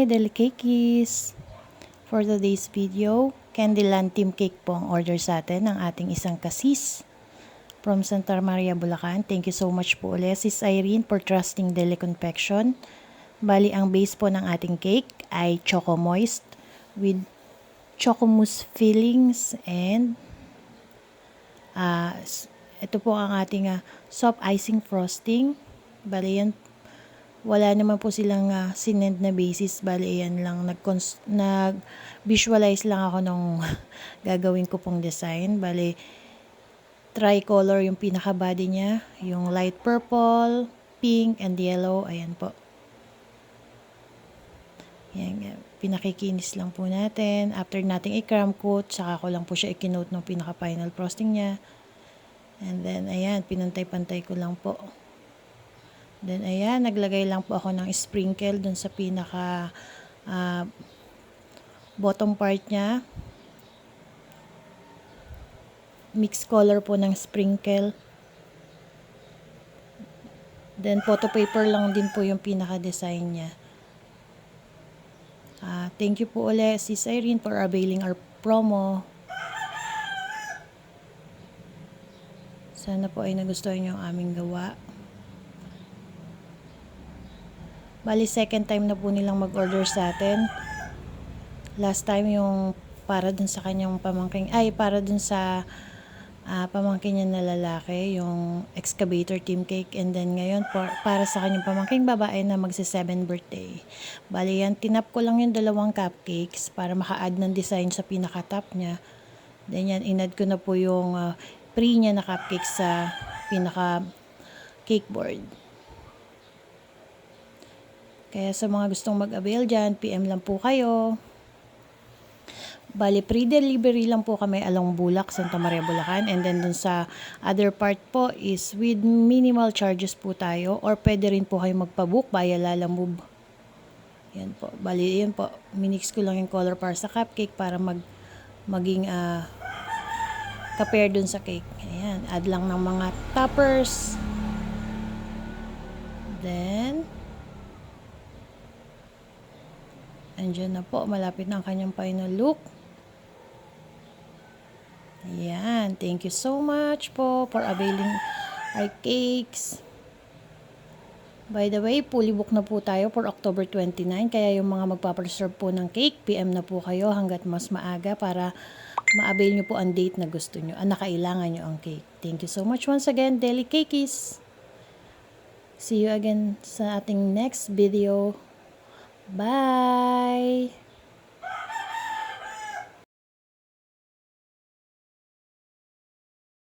Hi, Delicakies! For today's video, Candyland Team Cake po ang order sa atin ng ating isang kasis from Santa Maria, Bulacan. Thank you so much po ulit, Sis Irene, for trusting Deli Confection. Bali, ang base po ng ating cake ay Choco Moist with Choco Mousse fillings and ito po ang ating soft icing frosting. Bali, yan wala naman po silang sinend na basis. Bali, yan lang. Nag-visualize lang ako nung gagawin ko pong design. Bali, tricolor yung pinaka-body niya. Yung light purple, pink, and yellow. Ayan po. Yan, pinakikinis lang po natin. After nating i-crumb coat, saka ko lang po siya i-kinote ng pinaka-final frosting niya. And then, ayan, pinantay-pantay ko lang po. Then, ayan, naglagay lang po ako ng sprinkle dun sa pinaka bottom part niya. Mixed color po ng sprinkle. Then, photo paper lang din po yung pinaka-design niya. Thank you po ulit, Sis Irene, for availing our promo. Sana po ay nagustuhan yung aming gawa. Bali, second time na po nilang mag-order sa atin. Last time yung para dun sa kanyang pamangking, para dun sa pamangkin niya na lalaki, yung excavator team cake. And then ngayon, para sa kanyang pamangking babae na magsi-7 birthday. Bali, yan, tinap ko lang yung dalawang cupcakes para maka-add ng design sa pinaka-top niya. Then yan, in-add ko na po yung pre niya na cupcake sa pinaka-cake board. Kaya sa mga gustong mag-avail dyan, PM lang po kayo. Bali, pre-delivery lang po kami along Bulak, Santa Maria, Bulacan. And then dun sa other part po is with minimal charges po tayo. Or pwede rin po kayo magpabook via Lalamove. Yan po. Bali, yun po. Minix ko lang yung color para sa cupcake para maging ka-pair dun sa cake. Ayan. Add lang ng mga toppers. Then, andyan na po, malapit na ang kanyang final look. Ayan, thank you so much po for availing our cakes. By the way, fully book na po tayo for October 29. Kaya yung mga magpapareserve po ng cake, PM na po kayo hanggat mas maaga para ma-avail nyo po ang date na gusto nyo, nakailangan nyo ang cake. Thank you so much once again, Delicakies. See you again sa ating next video. Bye!